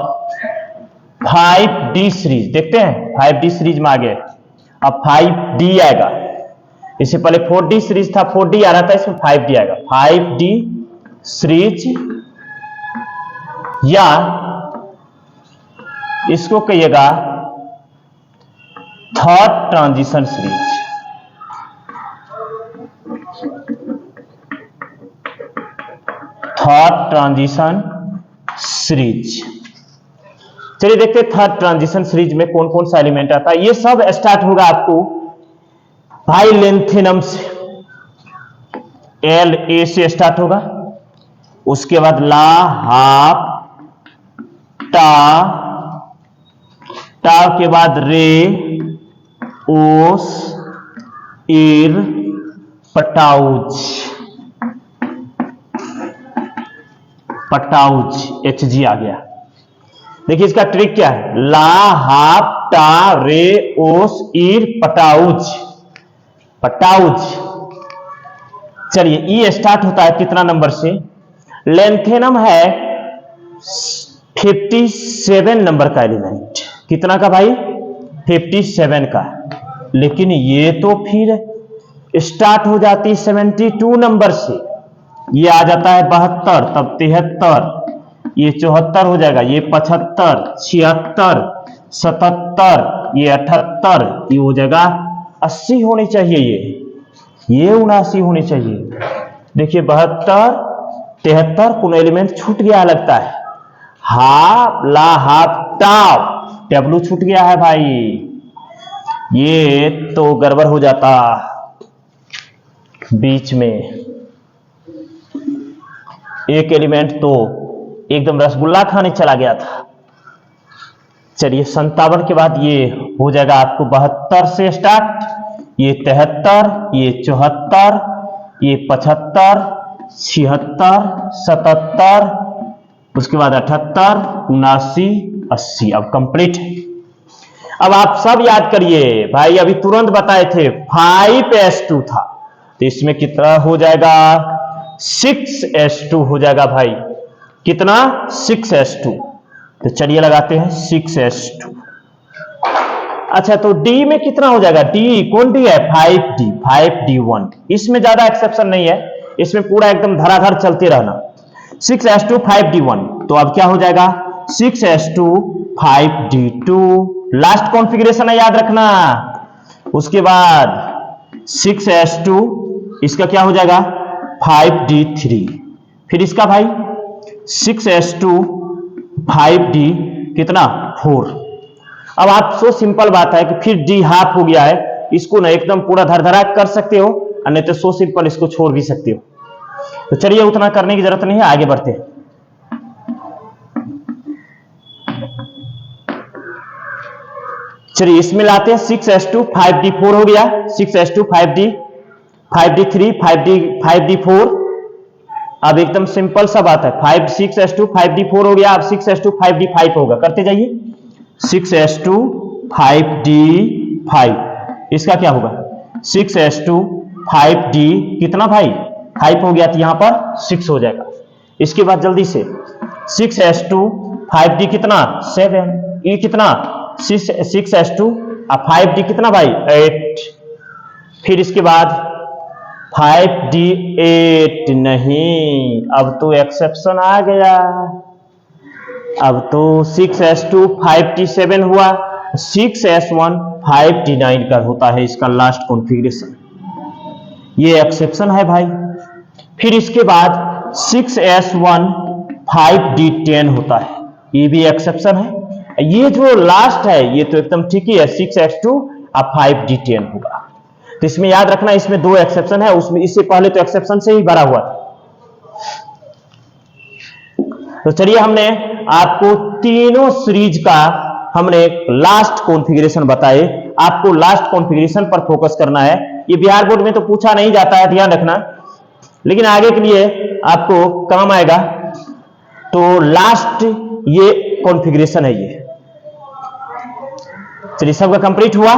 5D series. देखते हैं 5D सीरीज में आ गए, अब 5D आएगा। इससे पहले 4D सीरीज था, 4D आ रहा था, इसमें 5D आएगा। 5D सीरीज या इसको कहिएगा third transition series. Third transition series. चलिए देखते हैं थर्ड ट्रांजिशन सीरीज में कौन कौन सा एलिमेंट आता है। ये सब स्टार्ट होगा आपको भाई लेंथेनम से, एल ए से स्टार्ट होगा, उसके बाद ला हाफ टा, टा के बाद रे ओस इर पटाउज, पटाउज एच जी आ गया। देखिए इसका ट्रिक क्या है, ला हाफ टा रे ओस इर पटाउज, पटाउज। चलिए ई स्टार्ट होता है कितना नंबर से, लेंथेनम है 57 नंबर का एलिमेंट। कितना का भाई, 57 का। लेकिन ये तो फिर स्टार्ट हो जाती है 72 नंबर से, ये आ जाता है 72, तब 73, ये 74 हो जाएगा, ये 75, 76, 77, ये 78, ये हो जाएगा 80 होनी चाहिए, ये 79 होनी चाहिए। देखिए 72, 73 कोनो एलिमेंट छूट गया लगता है, हाफ ला हाफ टाव, डब्लू छूट गया है भाई, ये तो गड़बड़ हो जाता बीच में। एक एलिमेंट तो एकदम रसगुल्ला खाने चला गया था। चलिए 57 के बाद ये हो जाएगा आपको 72 से स्टार्ट, ये 73, ये 74, ये 75, 76, 77, उसके बाद 78, 79, 80। अब कंप्लीट है। अब आप सब याद करिए भाई, अभी तुरंत बताए थे 5s2 था, तो इसमें कितना हो जाएगा, 6s2 हो जाएगा भाई। कितना, 6s2। तो चलिए लगाते हैं 6s2। अच्छा तो डी में कितना हो जाएगा, डी कौन डी है, 5d, 5d1। इसमें ज्यादा एक्सेप्शन नहीं है, इसमें पूरा एकदम धराधर चलते रहना। 6s2 5d1, तो अब क्या हो जाएगा, 6s2 5d2, लास्ट कॉन्फ़िगरेशन है याद रखना। उसके बाद 6s2 इसका क्या हो जाएगा, 5d3, फिर इसका भाई 6s2 5d कितना, 4। अब आप सो सिंपल बात है कि फिर डी हाफ हो गया है, इसको ना एकदम पूरा धरधरा कर सकते हो, और नहीं तो सो सिंपल इसको छोड़ भी सकते हो। तो चलिए उतना करने की जरूरत नहीं है, आगे बढ़ते हैं। चलिए इसमें लाते हैं 6s2 5d4 हो गया, 6s2 5d 5d3 5d4। अब एकदम सिंपल सा बात है, 6s2 5d4 हो गया, अब 6s2 5d5 होगा, करते जाइए। 6s2 5d5, इसका क्या होगा, 6s2 5d कितना भाई, 5 हो गया, तो यहां पर 6 हो जाएगा। इसके बाद जल्दी से 6s2 5d कितना, 7, ये कितना 6s2 और 5d कितना भाई, 8। फिर इसके बाद 5d8 नहीं, अब तो एक्सेप्शन आ गया, अब तो 6s2 5d7 हुआ, 6s1 5d9 का होता है इसका लास्ट कॉन्फ़िगरेशन, ये एक्सेप्शन है भाई। फिर इसके बाद 6s1 5d10 होता है, ये भी एक्सेप्शन है। ये जो लास्ट है ये तो एकदम ठीक ही है, 6s2 और 5d10 होगा। तो इसमें याद रखना, इसमें 2 एक्सेप्शन है, उसमें इससे पहले तो एक्सेप्शन से ही भरा हुआ था। तो चलिए हमने आपको तीनों सीरीज का हमने लास्ट कॉन्फ़िगरेशन बताए, आपको लास्ट कॉन्फ़िगरेशन पर फोकस करना है। ये बिहार बोर्ड में तो पूछा नहीं जाता है, ध्यान रखना, लेकिन आगे के लिए आपको काम आएगा। तो लास्ट ये कॉन्फ़िगरेशन है ये। चलिए सबका कंप्लीट हुआ।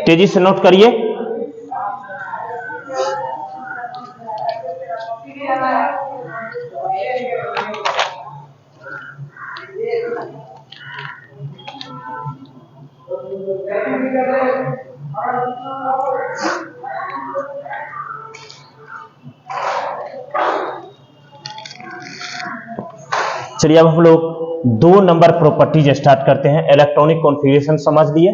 तेजी से नोट करिए। चलिए अब हम लोग 2 नंबर प्रॉपर्टीज स्टार्ट करते हैं। इलेक्ट्रॉनिक कॉन्फ़िगरेशन समझ लिए,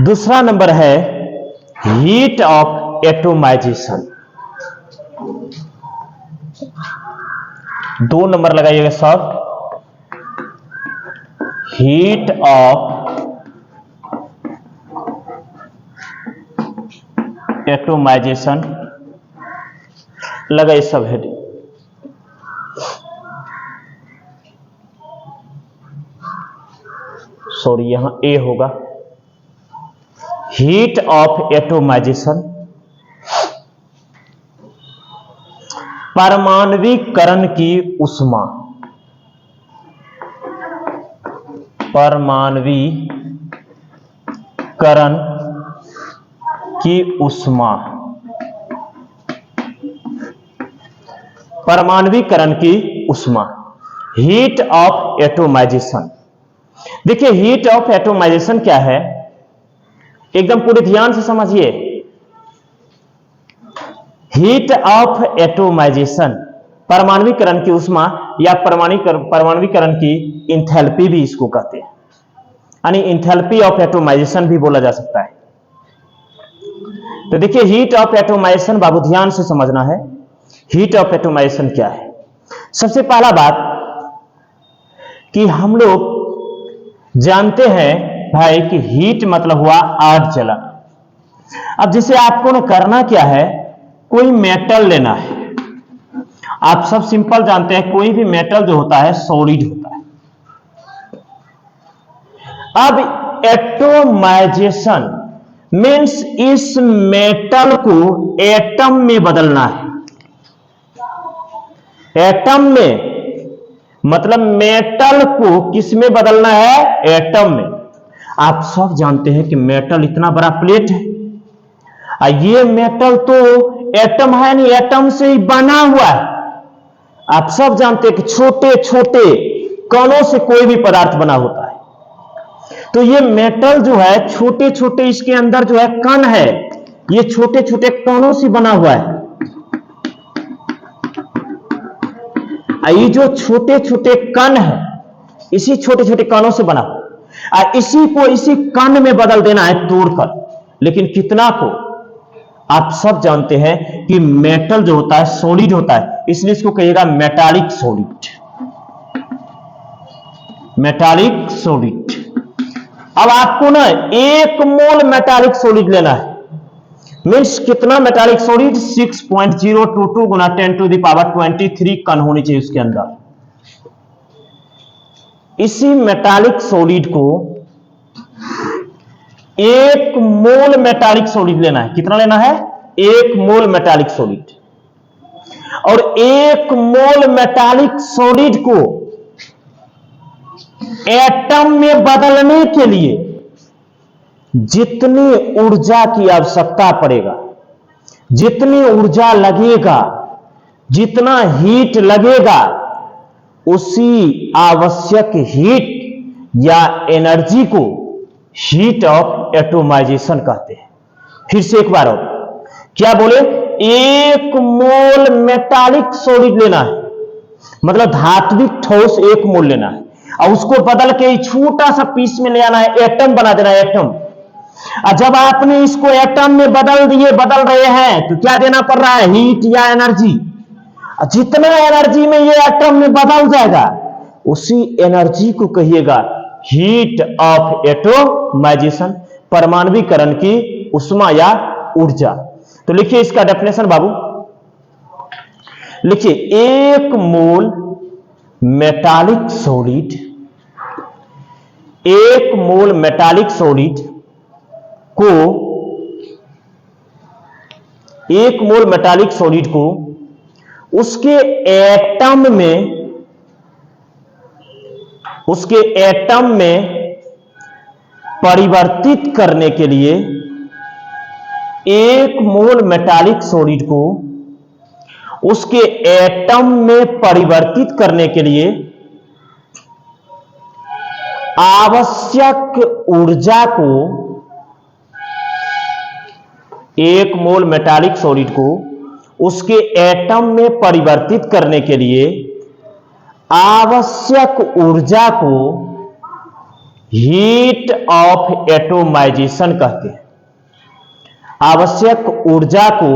दूसरा नंबर है हीट ऑफ एटोमाइजेशन। 2 नंबर लगाइएगा शॉर्ट, हीट ऑफ एटोमाइजेशन लगाइए सब हेडिंग। सॉरी यहां ए होगा, हीट ऑफ एटोमाइजेशन परमाणुकरण की ऊष्मा, परमाणुकरण की ऊष्मा, परमाणुकरण की ऊष्मा, हीट ऑफ एटोमाइजेशन। देखिए हीट ऑफ एटोमाइजेशन क्या है, एकदम पूरे ध्यान से समझिए। हीट ऑफ एटोमाइजेशन परमाणुकरण की ऊष्मा या परमाणुकरण की इंथैल्पी भी इसको कहते हैं, यानी इंथैल्पी ऑफ एटोमाइजेशन भी बोला जा सकता है। तो देखिए हीट ऑफ एटोमाइजेशन बाबू ध्यान से समझना है, हीट ऑफ एटोमाइजेशन क्या है। सबसे पहला बात कि हम लोग जानते हैं भाई कि हीट मतलब हुआ आग जलन। अब जैसे आपको ना करना क्या है, कोई मेटल लेना है। आप सब सिंपल जानते हैं कोई भी मेटल जो होता है सॉलिड होता है। अब एटोमाइजेशन मीन्स इस मेटल को एटम में बदलना है। एटम में मतलब मेटल को किस में बदलना है, एटम में। आप सब जानते हैं कि मेटल इतना बड़ा प्लेट है, ये मेटल तो एटम है नहीं, एटम से ही बना हुआ है। आप सब जानते हैं कि छोटे छोटे कणों से कोई भी पदार्थ बना होता है। तो ये मेटल जो है छोटे छोटे इसके अंदर जो है कण है, ये छोटे छोटे कणों से बना हुआ है। ये जो छोटे छोटे कण है इसी छोटे छोटे कणों से बना, इसी को इसी कण में बदल देना है तोड़कर। लेकिन कितना को? आप सब जानते हैं कि मेटल जो होता है सॉलिड होता है, इसलिए इसको कहिएगा मेटालिक सॉलिड, मेटालिक सॉलिड। अब आपको ना 1 मोल मेटालिक सॉलिड लेना है। मीन्स कितना मेटालिक सॉलिड, 6.022 गुना 10⁻23 कण होनी चाहिए उसके अंदर। इसी मेटालिक सॉलिड को 1 मोल मेटालिक सॉलिड लेना है। कितना लेना है? 1 मोल मेटालिक सॉलिड। और 1 मोल मेटालिक सॉलिड को एटम में बदलने के लिए जितनी ऊर्जा की आवश्यकता पड़ेगा, जितनी ऊर्जा लगेगा, जितना हीट लगेगा, उसी आवश्यक हीट या एनर्जी को हीट ऑफ एटोमाइजेशन कहते हैं। फिर से एक बार और क्या बोले, 1 मोल मेटालिक सॉलिड लेना है, मतलब धात्विक ठोस 1 मोल लेना है, और उसको बदल के छोटा सा पीस में ले आना है, एटम बना देना है, एटम। जब आपने इसको एटम में बदल रहे हैं तो क्या देना पड़ रहा है, हीट या एनर्जी। जितना एनर्जी में ये एटम में बदल जाएगा उसी एनर्जी को कहिएगा हीट ऑफ एटोमाइजेशन, परमाणुकरण की ऊष्मा या ऊर्जा। तो लिखिए इसका डेफिनेशन बाबू, लिखिए 1 मोल मेटालिक सॉलिड, 1 मोल मेटालिक सॉलिड को 1 मोल मेटालिक सॉलिड को उसके एटम में परिवर्तित करने के लिए 1 मोल मेटालिक सॉलिड को उसके एटम में परिवर्तित करने के लिए आवश्यक ऊर्जा को 1 मोल मेटालिक सॉलिड को उसके एटम में परिवर्तित करने के लिए आवश्यक ऊर्जा को हीट ऑफ एटोमाइजेशन कहते हैं। आवश्यक ऊर्जा को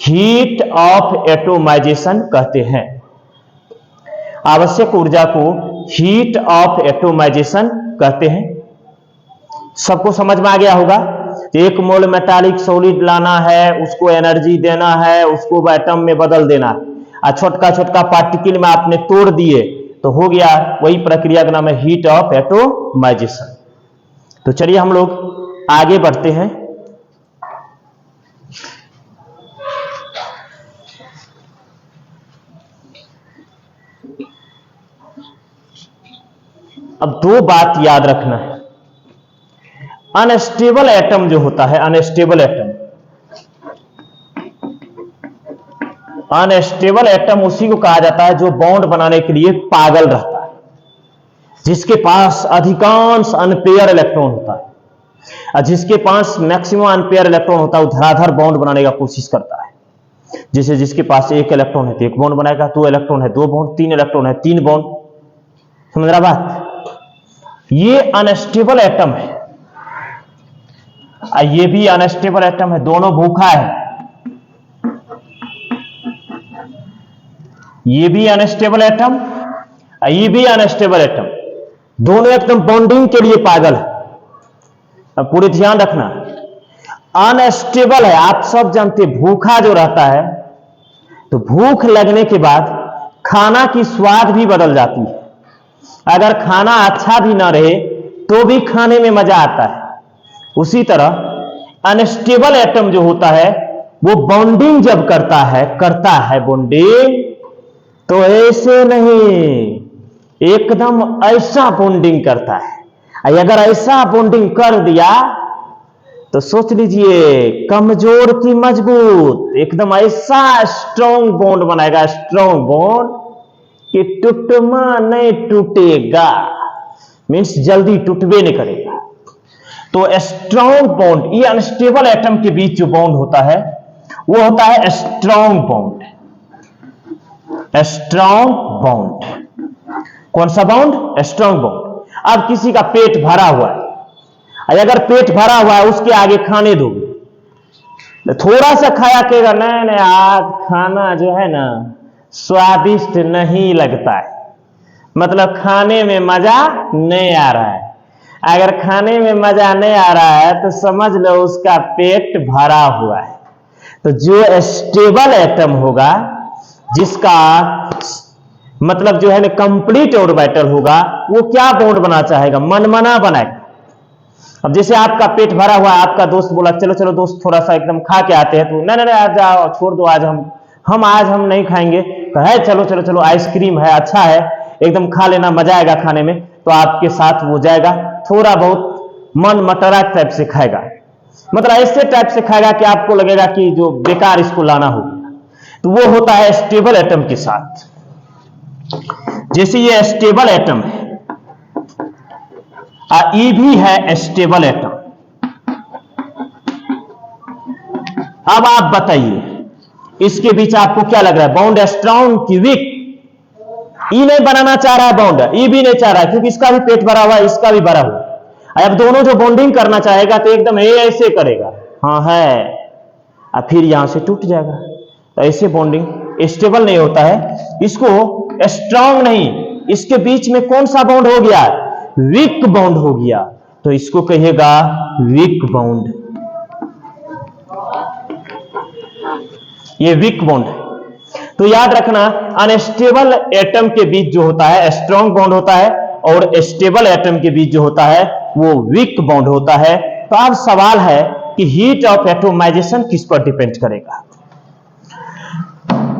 हीट ऑफ एटोमाइजेशन कहते हैं। आवश्यक ऊर्जा को हीट ऑफ एटोमाइजेशन कहते हैं। सबको समझ में आ गया होगा। 1 मोल मेटालिक सॉलिड लाना है, उसको एनर्जी देना है, उसको एटम में बदल देना है, छोटका छोटका पार्टिकल में आपने तोड़ दिए तो हो गया। वही प्रक्रिया का नाम है हीट ऑफ एटोमाइजेशन। तो चलिए हम लोग आगे बढ़ते हैं। अब 2 बात याद रखना है। अनस्टेबल एटम जो होता है, अनस्टेबल एटम उसी को कहा जाता है जो बॉन्ड बनाने के लिए पागल रहता है, जिसके पास अधिकांश अनपेयर इलेक्ट्रॉन होता है, और जिसके पास मैक्सिमम अनपेयर इलेक्ट्रॉन होता है वो धराधर बॉन्ड बनाने का कोशिश करता है। जैसे जिसके पास 1 इलेक्ट्रॉन है तो 1 बॉन्ड बनाएगा, 2 इलेक्ट्रॉन है 2 बॉन्ड, 3 इलेक्ट्रॉन है 3 बॉन्ड। समझ रहा बात? ये अनस्टेबल एटम है, ये भी अनस्टेबल एटम है, दोनों भूखा है। ये भी अनस्टेबल एटम, ये भी अनस्टेबल एटम, दोनों एकदम बॉन्डिंग के लिए पागल है। अब पूरे ध्यान रखना, अनस्टेबल है, आप सब जानते, भूखा जो रहता है तो भूख लगने के बाद खाना की स्वाद भी बदल जाती है। अगर खाना अच्छा भी ना रहे तो भी खाने में मजा आता है। उसी तरह अनस्टेबल एटम जो होता है वो बॉन्डिंग जब करता है बॉन्डिंग, तो ऐसे नहीं, एकदम ऐसा बॉन्डिंग करता है। अगर ऐसा बॉन्डिंग कर दिया तो सोच लीजिए कमजोर की मजबूत, एकदम ऐसा स्ट्रॉन्ग बॉन्ड बनाएगा, स्ट्रॉन्ग बॉन्ड कि टूटमा नहीं टूटेगा, मीन्स जल्दी टूटबे नहीं करेगा। तो स्ट्रॉन्ग बॉन्ड, ये अनस्टेबल एटम के बीच जो बॉन्ड होता है वो होता है स्ट्रॉन्ग बॉन्ड। स्ट्रॉन्ग बॉन्ड, कौन सा बॉन्ड? Strong bond. अब किसी का पेट भरा हुआ है, अगर पेट भरा हुआ है उसके आगे खाने दोगे, थोड़ा सा खाया कहेगा नहीं आज खाना जो है ना स्वादिष्ट नहीं लगता है, मतलब खाने में मजा नहीं आ रहा है। अगर खाने में मजा नहीं आ रहा है तो समझ लो उसका पेट भरा हुआ है। तो जो स्टेबल एटम होगा, जिसका मतलब जो है ना कंप्लीट ऑर्बिटल होगा, वो क्या बॉन्ड बना चाहेगा? मनमना बनाएगा। अब जैसे आपका पेट भरा हुआ है, आपका दोस्त बोला चलो चलो दोस्त थोड़ा सा एकदम खा के आते हैं, तो नहीं आज जाओ छोड़ दो, आज हम नहीं खाएंगे, तो है चलो चलो चलो आइसक्रीम है अच्छा है एकदम खा लेना, मजा आएगा खाने में, तो आपके साथ वो जाएगा, थोड़ा बहुत मन मटरा टाइप से खाएगा, मतलब ऐसे टाइप से खाएगा कि आपको लगेगा कि जो बेकार इसको लाना होगा। तो वो होता है स्टेबल एटम के साथ। जैसे ये स्टेबल एटम है, ये भी है स्टेबल एटम। अब आप बताइए इसके बीच आपको क्या लग रहा है, बॉन्ड स्ट्रॉन्ग की वीक? ई नहीं बनाना चाह रहा है बॉन्ड, ई भी नहीं चाह रहा है, क्योंकि इसका भी पेट भरा हुआ है, इसका भी भरा हुआ है। अब दोनों जो बॉन्डिंग करना चाहेगा तो एकदम ऐसे करेगा, हाँ है, अब फिर यहां से टूट जाएगा। तो ऐसे बॉन्डिंग स्टेबल नहीं होता है, इसको स्ट्रॉन्ग नहीं, इसके बीच में कौन सा बॉन्ड हो गया? वीक बॉन्ड हो गया, तो इसको कहिएगा वीक बॉन्ड। ये वीक बॉन्ड है। तो याद रखना, अनस्टेबल एटम के बीच जो होता है स्ट्रॉन्ग बॉन्ड होता है, और स्टेबल एटम के बीच जो होता है वो वीक बॉन्ड होता है। तो अब सवाल है कि हीट ऑफ एटोमाइजेशन किस पर डिपेंड करेगा?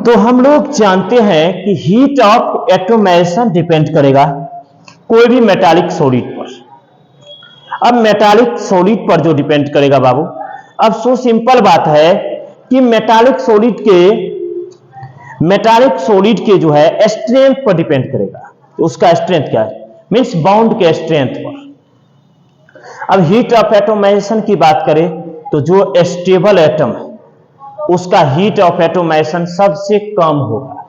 तो हम लोग जानते हैं कि हीट ऑफ एटोमाइजेशन डिपेंड करेगा कोई भी मेटालिक सॉलिड पर। अब मेटालिक सॉलिड पर जो डिपेंड करेगा बाबू, अब सो सिंपल बात है कि मेटालिक सॉलिड के जो है स्ट्रेंथ पर डिपेंड करेगा। तो उसका स्ट्रेंथ क्या है? मींस बाउंड के स्ट्रेंथ पर। अब हीट ऑफ एटोमाइजेशन की बात करें तो जो स्टेबल एटम है उसका हीट ऑफ एटोमाइजेशन सबसे कम होगा,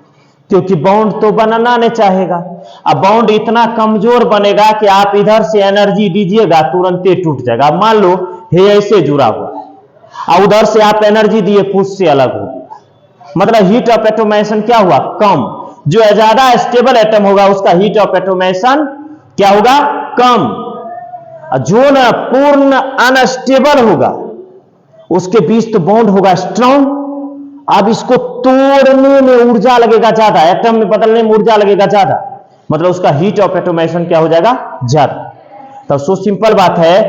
क्योंकि बॉन्ड तो बनना नहीं चाहेगा। अब बॉन्ड इतना कमजोर बनेगा कि आप इधर से एनर्जी दीजिएगा तुरंत ही टूट जाएगा। मान लो ये ऐसे जुड़ा हुआ है और उधर से आप एनर्जी दिए पुश से अलग हो गया, मतलब हीट ऑफ एटोमाइजेशन क्या हुआ, कम। जो ज्यादा स्टेबल एटम होगा उसका हीट ऑफ एटोमाइजेशन क्या होगा, कम। जो ना पूर्ण अनस्टेबल होगा उसके बीच तो बॉन्ड होगा स्ट्रांग। अब इसको तोड़ने में ऊर्जा लगेगा ज्यादा, एटम में बदलने में ऊर्जा लगेगा ज्यादा, मतलब उसका हीट ऑफ एटोमाइजेशन क्या हो जाएगा, ज्यादा। तो सो सिंपल बात है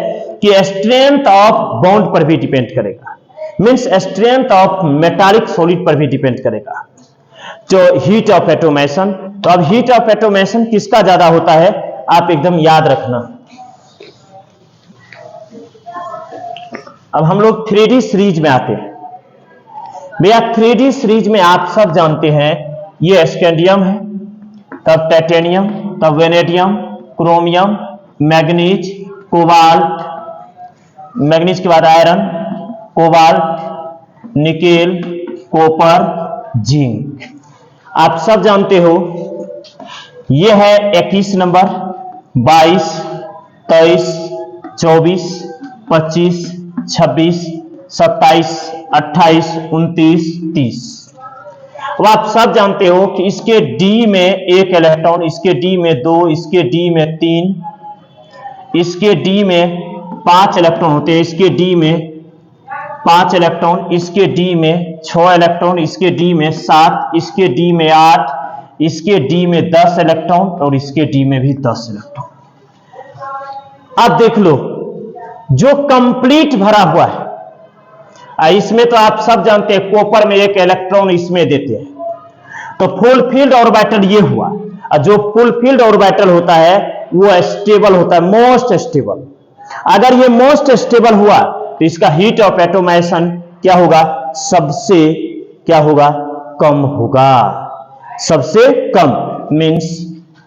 कि स्ट्रेंथ ऑफ बॉन्ड पर भी डिपेंड करेगा, means strength of metallic solid पर भी डिपेंड करेगा जो हीट ऑफ एटोमाइजेशन। तो अब हीट ऑफ एटोमाइजेशन किसका ज्यादा होता है, आप एकदम याद रखना। अब हम लोग 3D सीरीज में आते हैं। भैया 3D सीरीज में आप सब जानते हैं ये स्कैंडियम है, तब टाइटेनियम, तब vanadium, chromium, manganese, cobalt, manganese के बाद iron, cobalt, nickel, copper, zinc. आप सब जानते हो ये है 21 नंबर, 22, 23, 24, 25, 26, 27, 28, 29, 30। अब आप सब जानते हो कि इसके डी में एक इलेक्ट्रॉन, इसके डी में 2, इसके डी में 3, इसके डी में 5 इलेक्ट्रॉन होते हैं, इसके डी में 5 इलेक्ट्रॉन, इसके डी में 6 इलेक्ट्रॉन, इसके डी में 7, इसके डी में 8, इसके डी में 10 इलेक्ट्रॉन और इसके डी में भी 10 इलेक्ट्रॉन। अब देख लो जो कंप्लीट भरा हुआ है, इसमें तो आप सब जानते हैं कॉपर में एक इलेक्ट्रॉन इसमें देते हैं, तो फुल फील्ड ऑर्बिटल ये हुआ। और जो फुल फील्ड ऑर्बिटल होता है वो स्टेबल होता है, मोस्ट स्टेबल। अगर ये मोस्ट स्टेबल हुआ तो इसका हीट ऑफ एटोमाइजेशन क्या होगा, सबसे क्या होगा, कम होगा, सबसे कम। मींस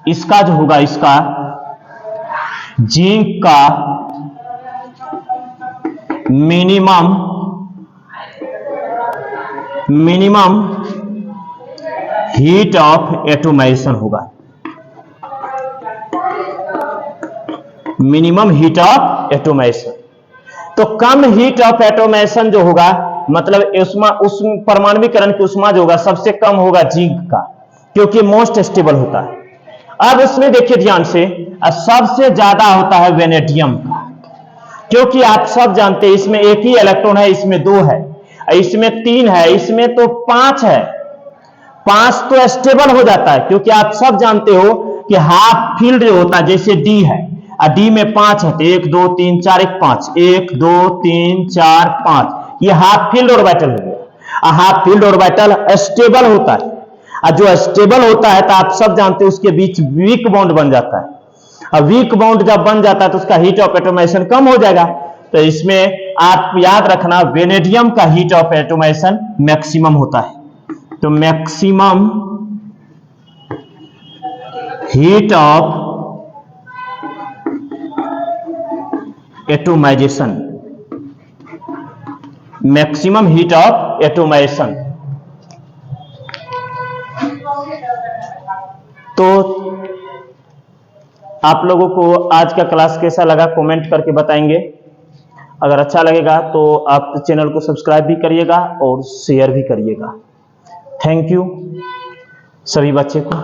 इसका जो होगा, इसका जिंक का मिनिमम हीट ऑफ एटोमाइजेशन होगा, मिनिमम हीट ऑफ एटोमाइजेशन। तो कम हीट ऑफ एटोमाइजेशन जो होगा, मतलब उस परमाणुकरण की उष्मा जो होगा सबसे कम होगा जिंक का, क्योंकि मोस्ट स्टेबल होता है। अब इसमें देखिए ध्यान से, सबसे ज्यादा होता है वेनेडियम का, क्योंकि आप सब जानते हैं इसमें एक ही इलेक्ट्रॉन है, इसमें 2 है, इसमें 3 है, इसमें तो 5 है। 5 तो स्टेबल हो जाता है, क्योंकि आप सब जानते हो कि हाफ फील्ड जो होता है, जैसे डी है और डी में 5 है, तो 1 2 3 4 1 5, 1 2 3 4 5, ये हाफ फील्ड ऑर्बिटल हो गया। हाफ फील्ड ऑर्बिटल स्टेबल होता है, और जो स्टेबल होता है तो आप सब जानते हैं उसके बीच वीक बॉन्ड बन जाता है। अब वीक बॉन्ड जब बन जाता है तो उसका हीट ऑफ एटोमाइजेशन कम हो जाएगा। तो इसमें आप याद रखना वेनेडियम का हीट ऑफ एटोमाइजेशन मैक्सिमम होता है। तो maximum heat of atomization, maximum heat of atomization. तो आप लोगों को आज का क्लास कैसा लगा कमेंट करके बताएंगे। अगर अच्छा लगेगा तो आप चैनल को सब्सक्राइब भी करिएगा और शेयर भी करिएगा। थैंक यू सभी बच्चे को।